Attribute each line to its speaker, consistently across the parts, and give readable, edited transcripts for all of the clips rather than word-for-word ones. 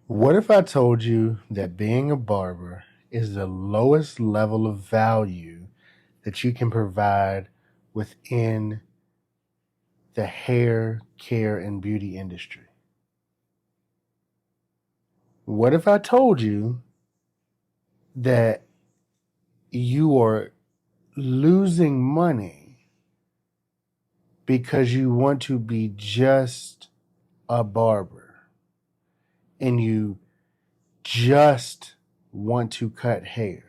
Speaker 1: What if I told you that being a barber is the lowest level of value that you can provide within the hair care and beauty industry? What if I told you that you are losing money because you want to be just a barber and you just want to cut hair?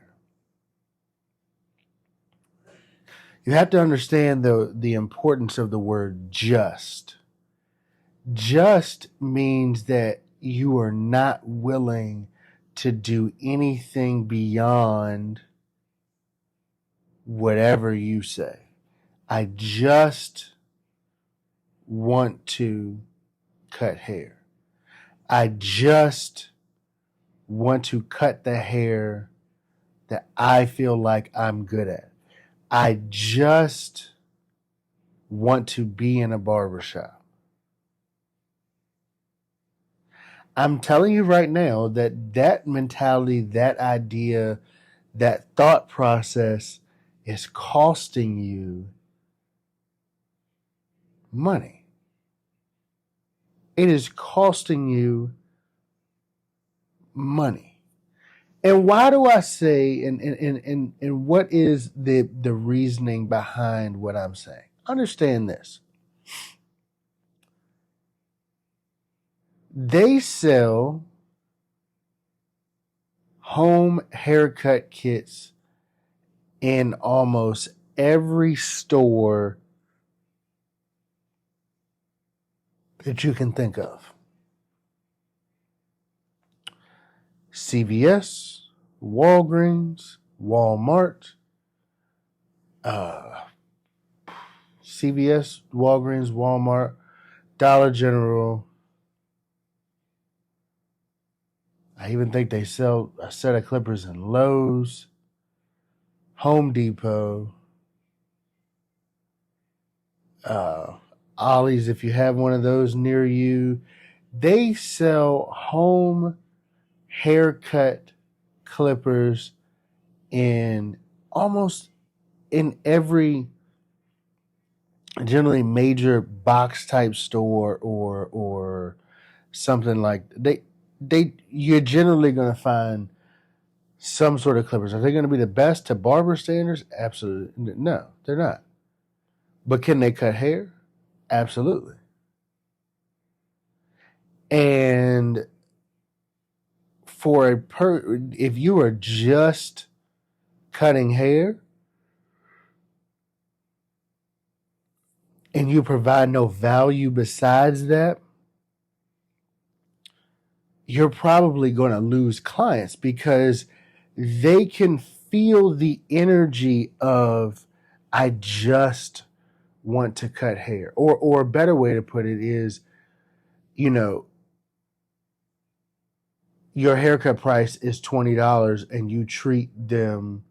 Speaker 1: You have to understand the importance of the word just. Just means that you are not willing to do anything beyond whatever you say. I just want to cut hair. I just want to cut the hair that I feel like I'm good at. I just want to be in a barbershop. I'm telling you right now that mentality, that idea, that thought process is costing you money. It is costing you money. And why do I say, and what is the reasoning behind what I'm saying? Understand this. They sell home haircut kits in almost every store that you can think of. CVS, Walgreens, Walmart, uh, CVS, Walgreens, Walmart, Dollar General. I even think they sell a set of clippers in Lowe's, Home Depot, uh, Ollie's, if you have one of those near you. They sell home haircut clippers in almost in every generally major box type store or something like they you're generally going to find some sort of clippers. Are they going to be the best to barber standards? Absolutely no, they're not. But can they cut hair? Absolutely. And if you are just cutting hair and you provide no value besides that, you're probably going to lose clients because they can feel the energy of, I just want to cut hair. Or a better way to put it is, you know, your haircut price is $20 and you treat the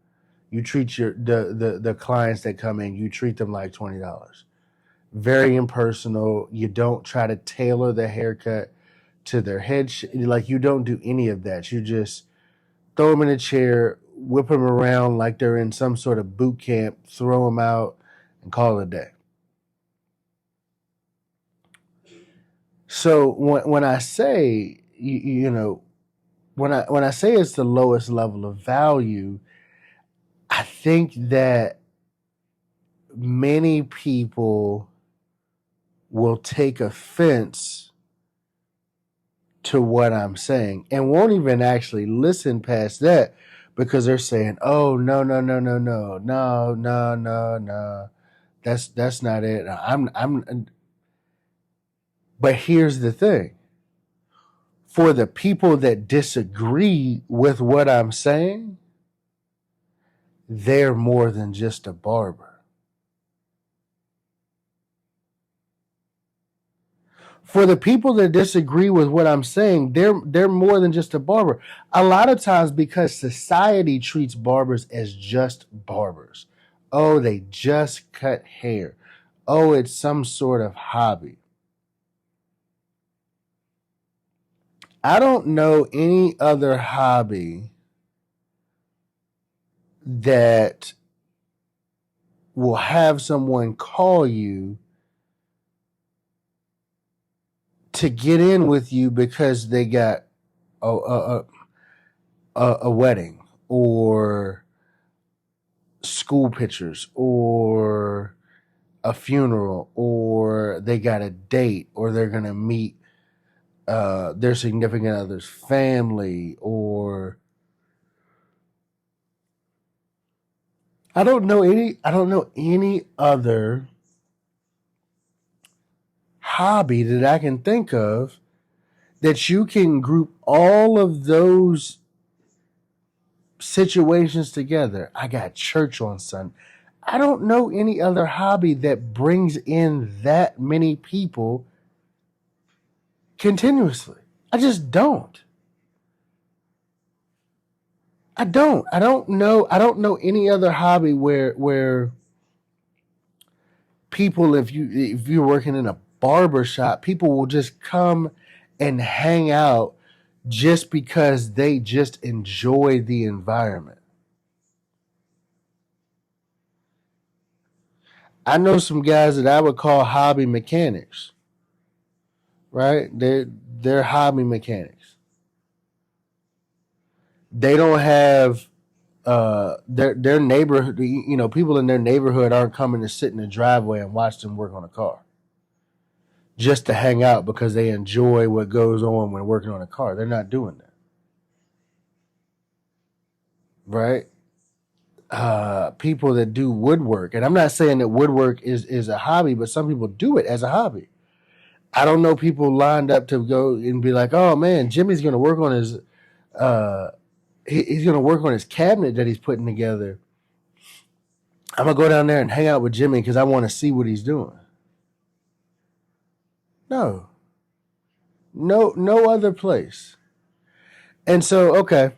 Speaker 1: clients that come in, you treat them like $20. Very impersonal. You don't try to tailor the haircut to their head. Like, you don't do any of that. You just throw them in a chair, whip them around like they're in some sort of boot camp, throw them out, and call it a day. So when I say, when I say it's the lowest level of value, I think that many people will take offense to what I'm saying and won't even actually listen past that because they're saying, "Oh, no. That's not it." But here's the thing. For the people that disagree with what I'm saying, they're more than just a barber. For the people that disagree with what I'm saying, they're more than just a barber. A lot of times because society treats barbers as just barbers. Oh, they just cut hair. Oh, it's some sort of hobby. I don't know any other hobby that will have someone call you to get in with you because they got a wedding or school pictures or a funeral or they got a date or they're going to meet their significant other's family or I don't know any other hobby that I can think of that you can group all of those situations together. I got church on Sunday. I don't know any other hobby that brings in that many people continuously. I just don't. I don't know any other hobby where people if you're working in a barber shop, people will just come and hang out just because they just enjoy the environment. I know some guys that I would call hobby mechanics, right? They're hobby mechanics. They don't have their neighborhood. You know, people in their neighborhood aren't coming to sit in the driveway and watch them work on a car just to hang out because they enjoy what goes on when working on a car. They're not doing that, right? People that do woodwork, and I'm not saying that woodwork is a hobby, but some people do it as a hobby. I don't know people lined up to go and be like, "Oh man, Jimmy's going to work on his uh, he's going to work on his cabinet that he's putting together. I'm gonna go down there and hang out with Jimmy because I want to see what he's doing." No, no other place. And so, okay,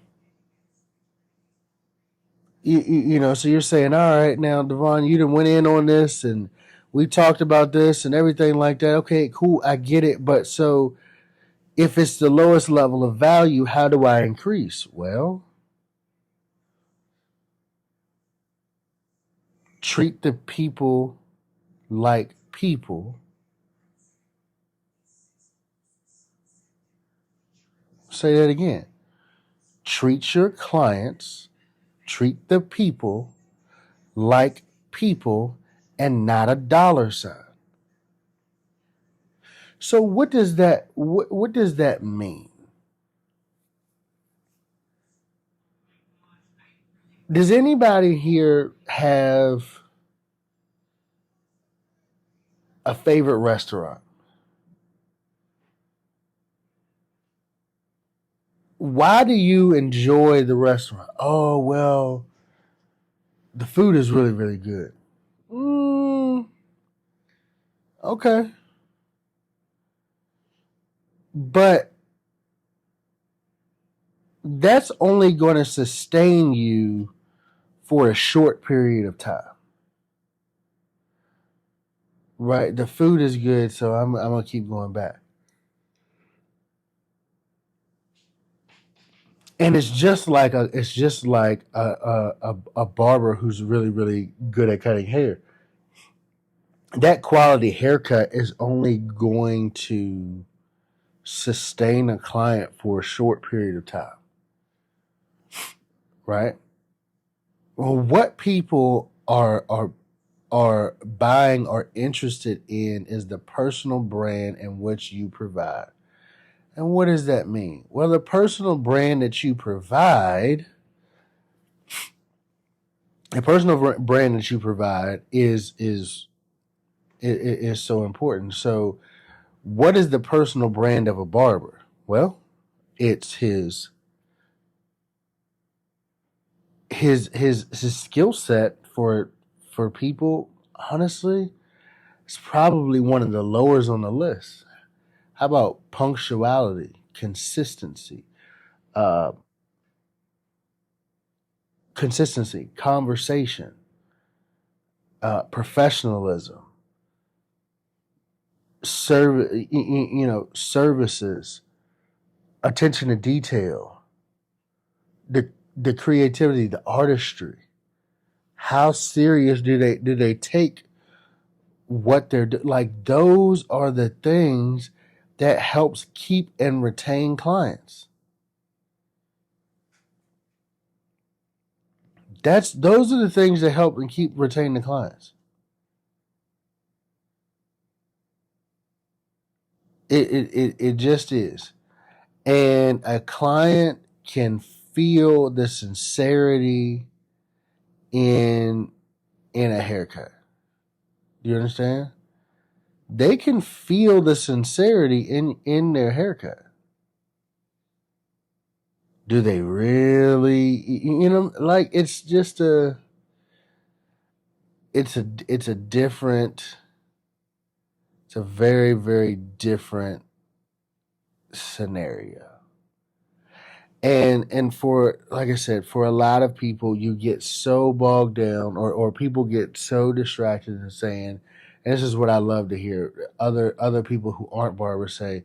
Speaker 1: you know, so you're saying, all right, now Devon, you done went in on this, and we talked about this and everything like that. Okay, cool, I get it. But so, if it's the lowest level of value, how do I increase? Well, treat the people like people. Say that again. Treat your clients, treat the people like people and not a dollar sign. So what does that mean? Does anybody here have a favorite restaurant? Why do you enjoy the restaurant? Oh, well, the food is really, really good. Mm, okay. But that's only going to sustain you for a short period of time. Right? The food is good, so I'm going to keep going back. And it's just like a barber who's really, really good at cutting hair. That quality haircut is only going to sustain a client for a short period of time, right? Well, what people are buying or interested in is the personal brand in which you provide. And what does that mean? Well, the personal brand that you provide, the personal brand that you provide is so important. So, what is the personal brand of a barber? Well, it's his skill set for people. Honestly, it's probably one of the lowers on the list. How about punctuality, consistency, uh, conversation, professionalism, services, attention to detail, the creativity, the artistry. How serious do they take what they're like? Those are the things that helps keep and retain clients. Those are the things that help and keep retaining the clients. It just is. And a client can feel the sincerity in in a haircut. Do you understand? They can feel the sincerity in their haircut. Do they really? Like it's a different, it's a very, very different scenario. And for, like I said, for a lot of people, you get so bogged down, or people get so distracted in saying, and this is what I love to hear other people who aren't barbers say,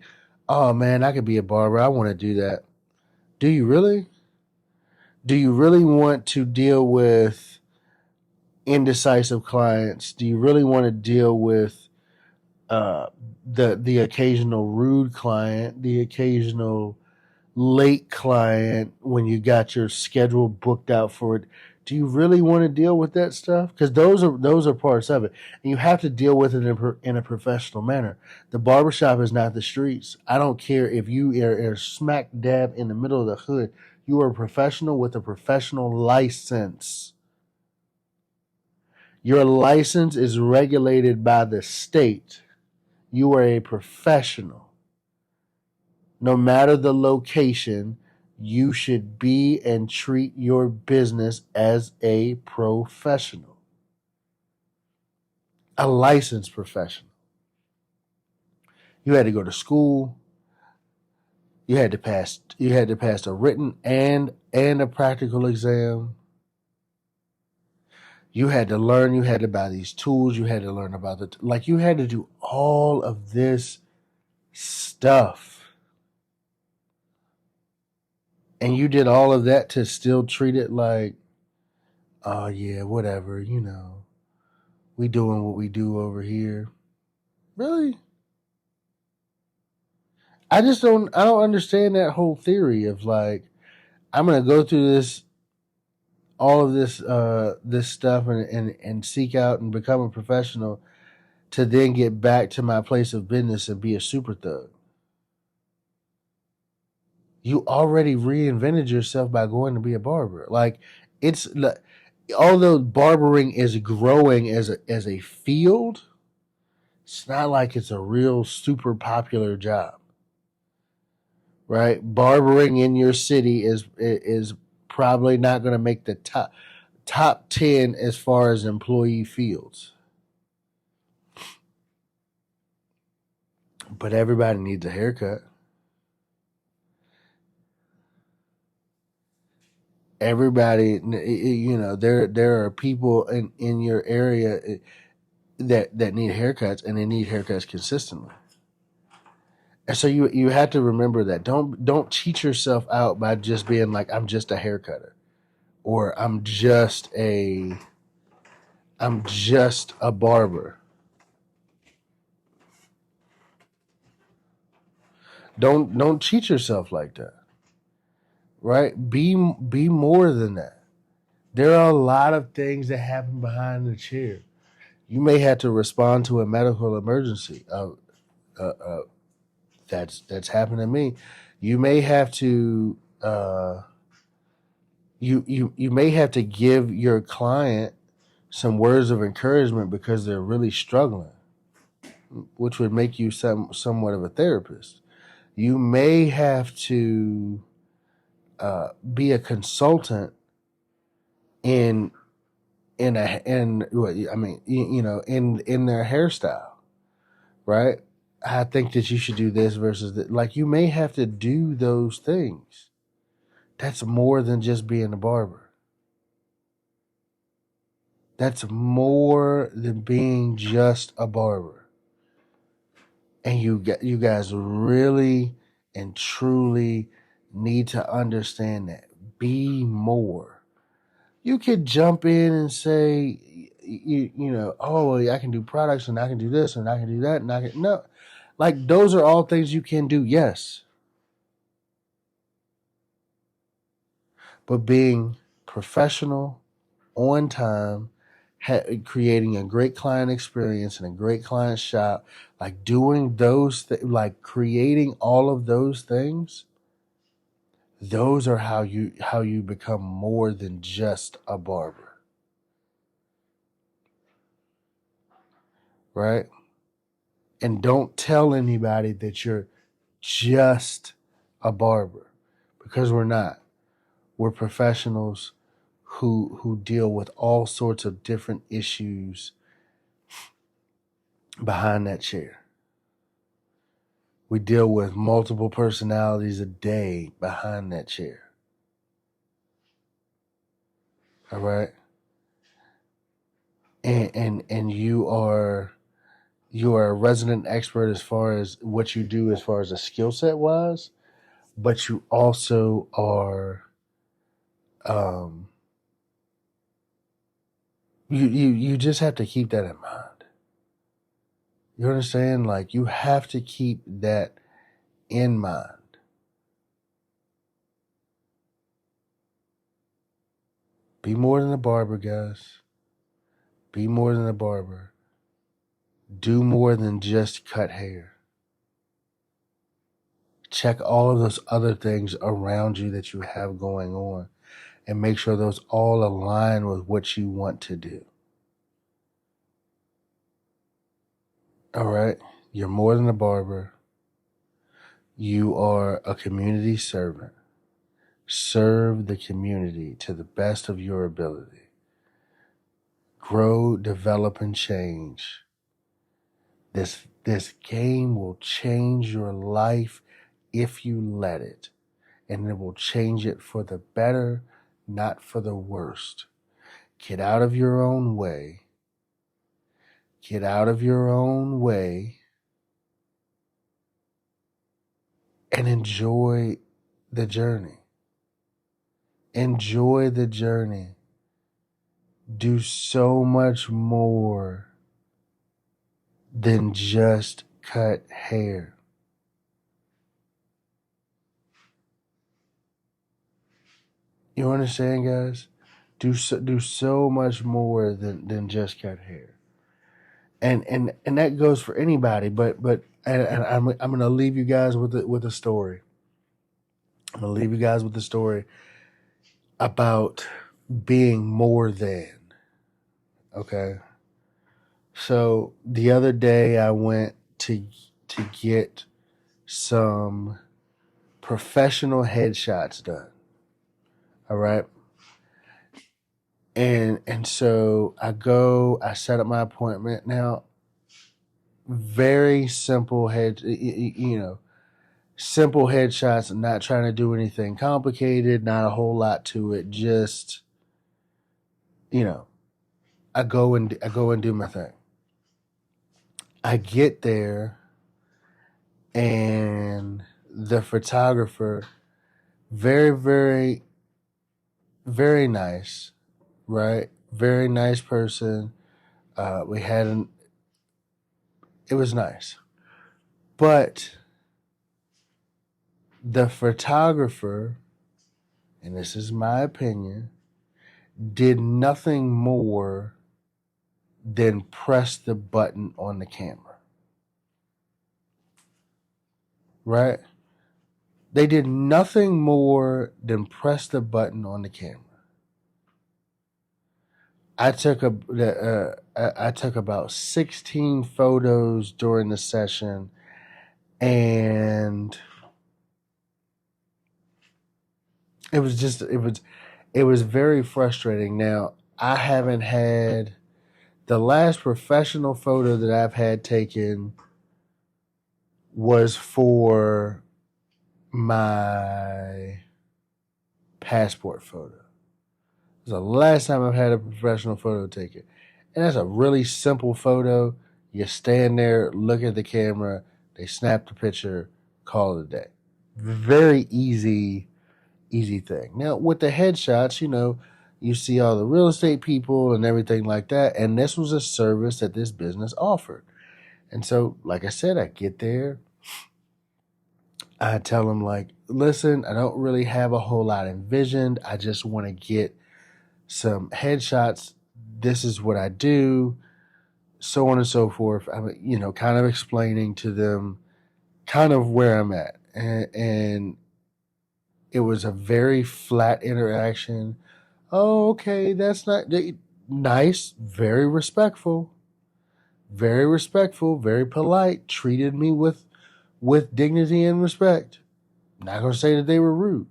Speaker 1: "Oh man, I could be a barber. I want to do that." Do you really? Do you really want to deal with indecisive clients? Do you really want to deal with uh, the occasional rude client, the occasional late client when you got your schedule booked out for it? Do you really want to deal with that stuff? Because those are parts of it, and you have to deal with it in a professional manner. The barbershop is not the streets. I don't care if you are smack dab in the middle of the hood. You are a professional with a professional license. Your license is regulated by the state. You are a professional. No matter the location, you should be and treat your business as a professional, a licensed professional. You had to go to school. You had to pass a written and a practical exam. You had to learn. You had to buy these tools. You had to learn about you had to do all of this stuff. And you did all of that to still treat it like, oh yeah, whatever, we doing what we do over here. Really? I don't understand that whole theory of like, I'm gonna go through all of this stuff and seek out and become a professional to then get back to my place of business and be a super thug. You already reinvented yourself by going to be a barber. Like, it's although barbering is growing as a field, it's not like it's a real super popular job, right? Barbering in your city is probably not going to make the top 10 as far as employee fields. But everybody needs a haircut. Everybody, there are people in your area that need haircuts, and they need haircuts consistently. And so you have to remember that. Don't cheat yourself out by just being like, I'm just a haircutter, or I'm just a barber. Don't cheat yourself like that. Right? Be more than that. There are a lot of things that happen behind the chair. You may have to respond to a medical emergency. That's happened to me. You may have to you may have to give your client some words of encouragement because they're really struggling, which would make you somewhat of a therapist. You may have to be a consultant in in their hairstyle, right? I think that you should do this versus that. Like, you may have to do those things. That's more than just being a barber. That's more than being just a barber. And you guys really, and truly need to understand that. Be more. You could jump in and say, you know, oh, well, I can do products and I can do this and I can do that and I can, no. Like, those are all things you can do, yes. But being professional, on time, creating a great client experience and a great client shop, like doing those, like creating all of those things, those are how you become more than just a barber, right? And don't tell anybody that you're just a barber, because we're not. We're professionals who deal with all sorts of different issues behind that chair. We deal with multiple personalities a day behind that chair. All right? And you are a resident expert as far as what you do as far as a skill set wise, but you also are um you just have to keep that in mind. You understand? Like, you have to keep that in mind. Be more than a barber, guys. Be more than a barber. Do more than just cut hair. Check all of those other things around you that you have going on and make sure those all align with what you want to do. All right? You're more than a barber. You are a community servant. Serve the community to the best of your ability. Grow, develop, and change. This game will change your life if you let it. And it will change it for the better, not for the worst. Get out of your own way. Get out of your own way and enjoy the journey. Enjoy the journey. Do so much more than just cut hair. You understand, guys? Do so much more than just cut hair. And that goes for anybody, but I'm gonna leave you guys with a story. I'm gonna leave you guys with a story about being more than. Okay. So the other day I went to get some professional headshots done. All right. And so I set up my appointment. Now, very simple simple headshots. I'm not trying to do anything complicated, not a whole lot to it. Just, I go and do my thing. I get there and the photographer, very, very, very nice, right? Very nice person. It was nice. But the photographer, and this is my opinion, did nothing more than press the button on the camera. Right? They did nothing more than press the button on the camera. I took about 16 photos during the session, and it was very frustrating. Now, I haven't had the last professional photo that I've had taken was for my passport photo. It's the last time I've had a professional photo taken. And that's a really simple photo. You stand there, look at the camera, they snap the picture, call it a day. Very easy thing. Now with the headshots, you see all the real estate people and everything like that, and this was a service that this business offered. And so, like I said, I get there, I tell them like, listen, I don't really have a whole lot envisioned. I just want to get some headshots. This is what I do, so on and so forth. I'm, kind of explaining to them kind of where I'm at. And it was a very flat interaction. Oh, okay, that's not nice, very respectful, very polite, treated me with dignity and respect. Not gonna say that they were rude.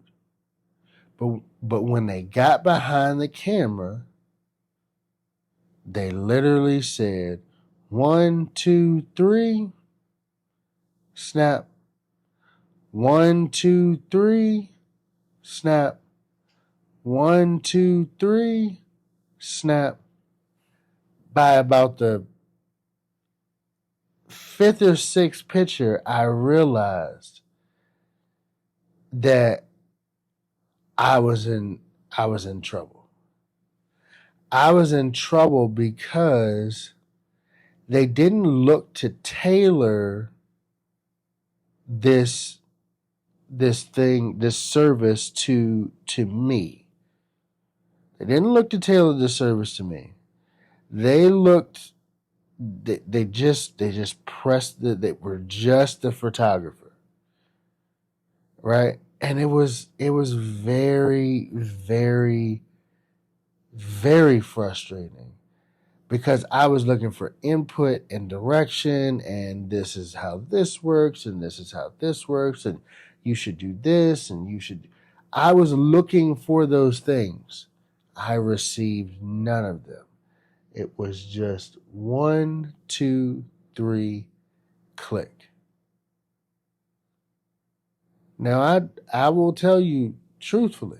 Speaker 1: But when they got behind the camera, they literally said, 1, 2, 3, snap. 1, 2, 3, snap. 1, 2, 3, snap. By about the fifth or sixth picture, I realized that I was in trouble. I was in trouble because they didn't look to tailor this service to me. They didn't look to tailor the service to me. They looked. They just pressed they were just the photographer, right? And it was very, very, very frustrating because I was looking for input and direction, and this is how this works, and this is how this works, and you should do this, and you should. I was looking for those things. I received none of them. It was just 1, 2, 3, click. Now, I will tell you truthfully,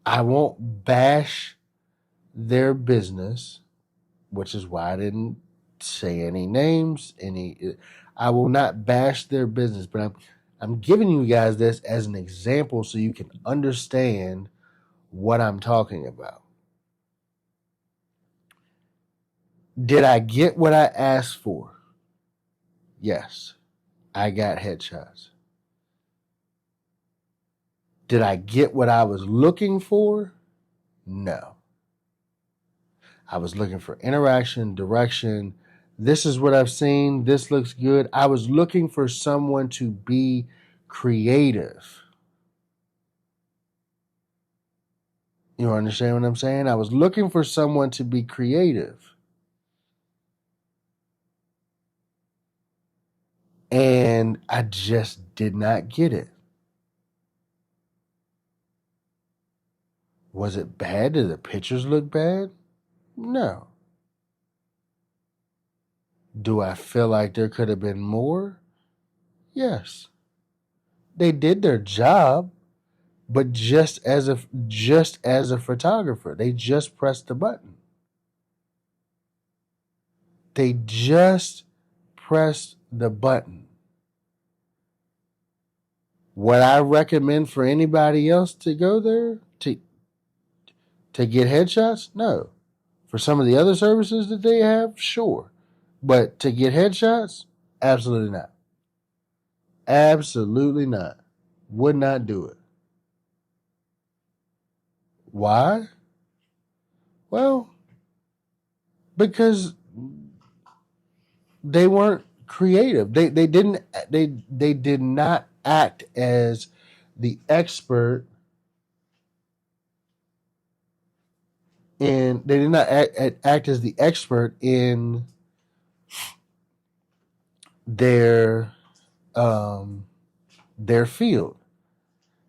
Speaker 1: I won't bash their business, which is why I didn't say any names. I will not bash their business, but I'm giving you guys this as an example so you can understand what I'm talking about. Did I get what I asked for? Yes, I got headshots. Did I get what I was looking for? No. I was looking for interaction, direction. This is what I've seen. This looks good. I was looking for someone to be creative. You understand what I'm saying? I was looking for someone to be creative. And I just did not get it. Was it bad? Did the pictures look bad? No. Do I feel like there could have been more? Yes. They did their job, but just as a photographer, they just pressed the button. They just pressed the button. Would I recommend for anybody else to go there to get headshots? No. For some of the other services that they have, sure. But to get headshots, absolutely not. Absolutely not. Would not do it. Why? Well, because they weren't creative. They did not act as the expert in they did not act as the expert in their field.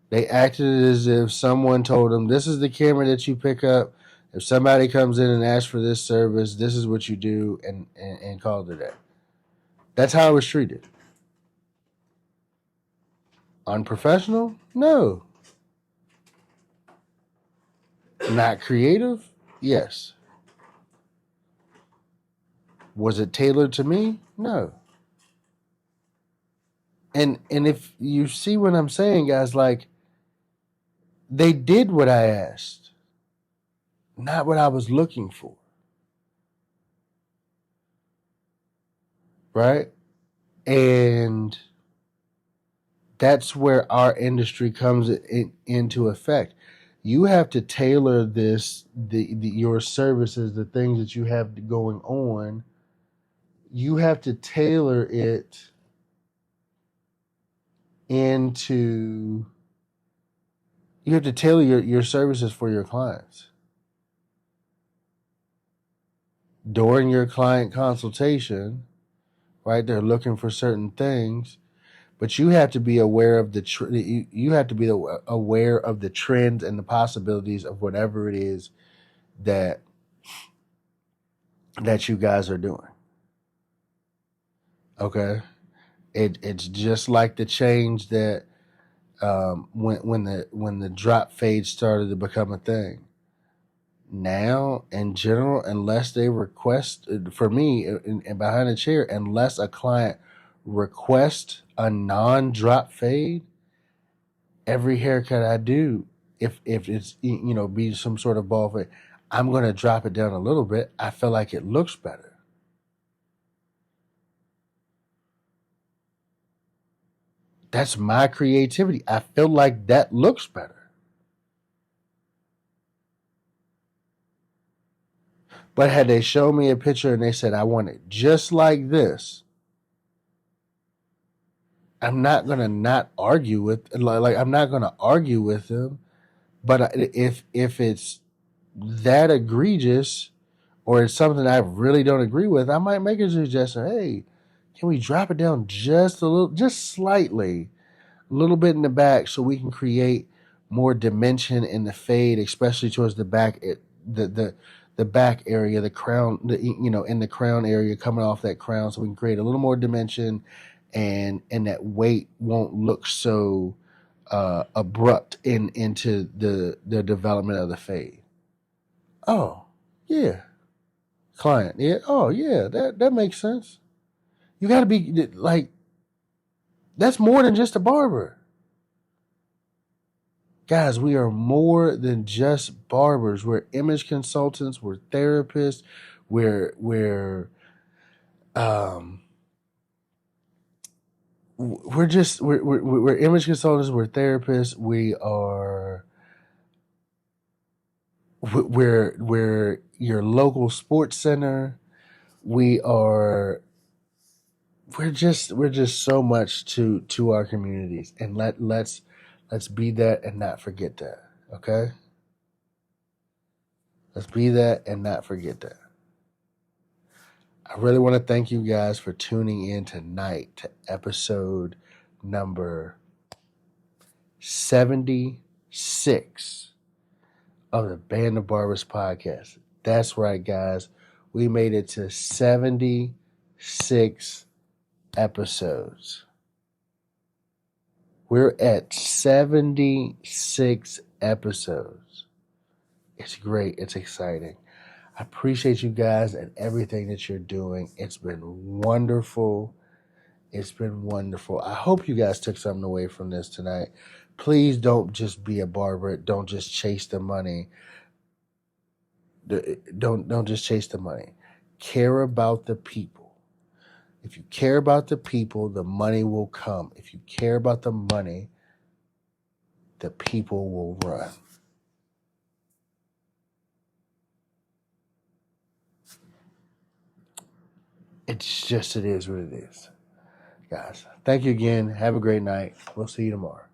Speaker 1: They acted as if someone told them, this is the camera that you pick up. If somebody comes in and asks for this service, this is what you do, and call it a day. That's how I was treated. Unprofessional? No. Not creative? Yes. Was it tailored to me? No. And if you see what I'm saying, guys, like they did what I asked, not what I was looking for, right? And that's where our industry comes into effect. You have to tailor your services, the things that you have going on. You have to tailor it into. You have to tailor your services for your clients. During your client consultation, right? They're looking for certain things, but you have to be aware of you have to be aware of the trends and the possibilities of whatever it is that you guys are doing. Okay, it's just like the change that when the drop fade started to become a thing. Now, in general, unless they request for me in behind the chair, unless a client requests a non-drop fade, every haircut I do, if it's be some sort of ball fade, I'm going to drop it down a little bit. I feel like it looks better. That's my creativity. I feel like that looks better. But had they shown me a picture and they said, I want it just like this, I'm not gonna not argue with I'm not gonna argue with them. But if it's that egregious or it's something I really don't agree with, I might make a suggestion. Hey, can we drop it down just a little, just slightly, a little bit in the back, so we can create more dimension in the fade, especially towards the back, the back area, the crown, in the crown area, coming off that crown, so we can create a little more dimension, and that weight won't look so abrupt into the development of the fade. Oh, yeah, client, yeah, oh yeah, that makes sense. You got to be like, that's more than just a barber. Guys, we are more than just barbers. We're image consultants. We're therapists. Um, we're image consultants. We're therapists. We're your local sports center. We are we're just so much to our communities, and let's be that and not forget that. Okay, let's be that and not forget that. I really want to thank you guys for tuning in tonight to episode number 76 of the Band of Barbers podcast. That's right, guys. We made it to 76 episodes. We're at 76 episodes. It's great. It's exciting. I appreciate you guys and everything that you're doing. It's been wonderful. It's been wonderful. I hope you guys took something away from this tonight. Please don't just be a barber. Don't just chase the money. Don't just chase the money. Care about the people. If you care about the people, the money will come. If you care about the money, the people will run. It is what it is. Guys, thank you again. Have a great night. We'll see you tomorrow.